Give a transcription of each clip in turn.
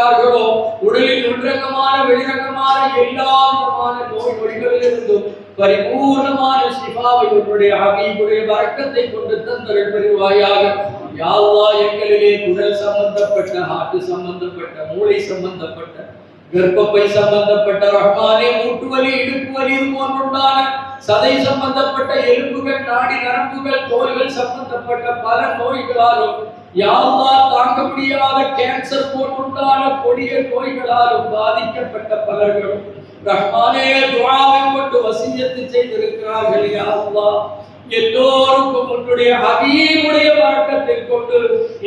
கொண்டிருக்கிறார்களோ உடலில் உள்ரங்கமான வெளிரங்கமான எல்லா விதமான நோய் நொடிகளிலிருந்தும் பரிபூர்ணமான ஷிஃபாவை உன்னுடைய ஹபீபுடைய பரக்கத்தை கொண்டு தந்தருள் பெறுவாயாக. யா அல்லாஹ், எங்களிலே குடல் சம்பந்தப்பட்ட, ஹார்ட் சம்பந்தப்பட்ட, மூளை சம்பந்தப்பட்ட, கர்ப்பப்பை சம்பந்தப்பட்ட ரஹ்மானே, மூட்டு வலி, இடுப்பு வலி, இது போன்றுண்டான சதை சம்பந்தப்பட்ட எலும்புகள், நாடி நரம்புகள், தோல்கள் சம்பந்தப்பட்ட பல நோய்களாலும், யா அல்லாஹ், தாங்க முடியாத கேன்சர் போன்றுண்டான கொடிய நோய்களாலும் பாதிக்கப்பட்ட பலர்களும் ரஹ்மானே துஆவை கொண்டு வசியத்து செய்திருக்கிறார்கள். யா அல்லாஹ், எல்லோருக்கும் உன்னுடைய ஹபீபுடைய பரக்கத்தை கொண்டு,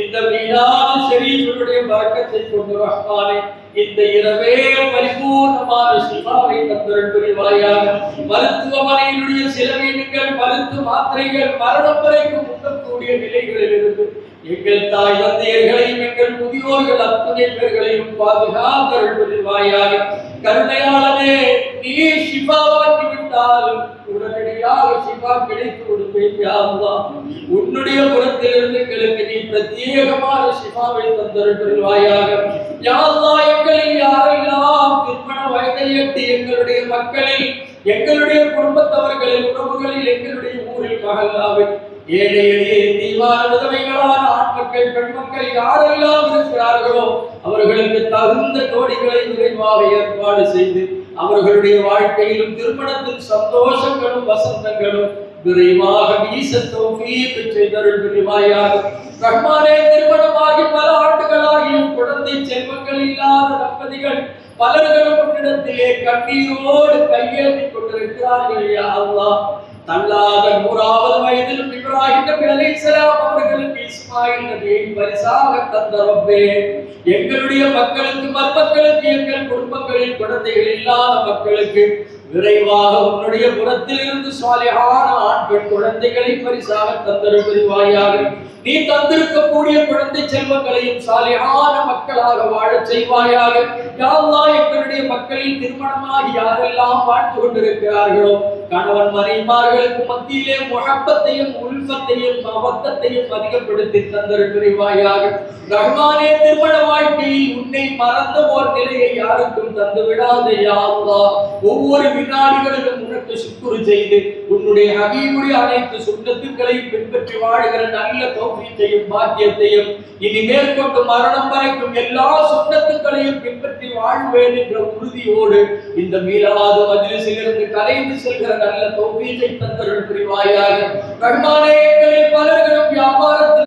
இந்த மீலாது ஷரீஃபுடைய பரக்கத்தை கொண்டு ரஹ்மானே, இந்த இரவே பரிபூர்ணமான ஷிஃபாவை தந்தருள் புரிவாயாக. மருத்துவமனையினுடைய செலவீனங்கள், மருந்து மாத்திரைகள், மரணம் வரைக்கும் உண்ணக்கூடிய நிலைகளில் இருந்து எங்கள் தாய் தந்தையர்களையும் எங்கள் முதியோர்கள் அத்தனை பேர்களையும் பாதுகாத்தருள் புரிவாயாக. கருணையாளனே, நீ ஷிஃபாவாக்கி விட்டால் உடனடியாக ஷிஃபா கிடைத்து கொடுப்பேன். யா அல்லாஹ், உன்னுடைய புறத்திலிருந்து எங்களுக்கு நீ பிரத்யேகமான ஷிஃபாவை தந்தருள் புரிவாயாக. யா அல்லாஹ், எங்களில் யாரெல்லாம் திருமண வயதை எட்டி எங்களுடைய மக்களில், எங்களுடைய குடும்பத்தவர்களில், உறவுகளில், எங்களுடைய ஊரில், மஹல்லாவில் ஏழை எளிய தீவான விதவைகளான ஆண் மக்கள், பெண் மக்கள் யாரெல்லாம் இருக்கிறார்களோ அவர்களுக்கு தகுந்த ஜோடிகளை விரைவாக ஏற்பாடு செய்து அவர்களுடைய வாழ்க்கையிலும் திருமணத்தில் சந்தோஷங்களும் வசந்தங்களும் விரைவாக வீச தௌஃபீக் செய்தருள் புரிவாயாக. ரஹ்மானே, திருமணமாகி பல ஆண்டுகளாகியும் குழந்தை செல்வங்கள் இல்லாத தம்பதிகள் பலர்களும் உன்னிடத்திலே கண்ணீரோடு கையேந்தி கொண்டிருக்கிறார்கள். யா அல்லாஹ், தள்ளாத 100வது வயதிலும் இப்ராஹிம் நபி அலைஹிஸ்ஸலாம் அவர்களுக்கு இஸ்மாயில் நபியை பரிசாக தந்த ரப்பே, எங்களுடைய மக்களுக்கு, மற்மக்களுக்கு, எங்கள் குடும்பங்களில் குழந்தைகள் இல்லாத மக்களுக்கு விரைவாக உன்னுடைய புறத்தில் இருந்து சாலிஹான ஆண் பெண் குழந்தைகளை பரிசாக தந்தருள் புரிவாயாக. நீ தந்திருக்கக்கூடிய குழந்தை செல்வங்களையும் சாலிஹான மக்களாக வாழச் செய்வாயாக. யா அல்லாஹ், எங்களுடைய மக்களில் திருமணமாகி யாரெல்லாம் வாழ்ந்து கொண்டிருக்கிறார்களோ கணவன் மனைவிமார்களுக்கு மத்தியிலே முஹப்பத்தையும் உல்ஃபத்தையும் மவத்தத்தையும் அதிகப்படுத்தி தந்தருள் புரிவாயாக. ரஹ்மானே, திருமண வாழ்க்கையில் உன்னை மறந்த ஒரு நிலையை யாருக்கும் தந்து விடாதே. யா அல்லாஹ், ஒவ்வொரு வினாடிகளிலும் உனக்கு சுக்குரு செய்து உன்னுடைய ஹபீபுடைய அனைத்து சுன்னத்துக்களையும் பின்பற்றி வாழ்கிற நல்ல தௌஃபீக்கையும் பாக்கியத்தையும் இனி மேற்கொண்டு மரணம் வரைக்கும் எல்லா சுன்னத்துக்களையும் பின்பற்றி வாழ்வேன் என்ற உறுதியோடு இந்த மீலாது மஜ்லிஸிலிருந்து கலைந்து செல்கிற நல்ல தௌஃபீக்கை தந்தருள் புரிவாயாக. ரஹ்மானே, எங்களில் பலர்களும் வியாபாரத்தில்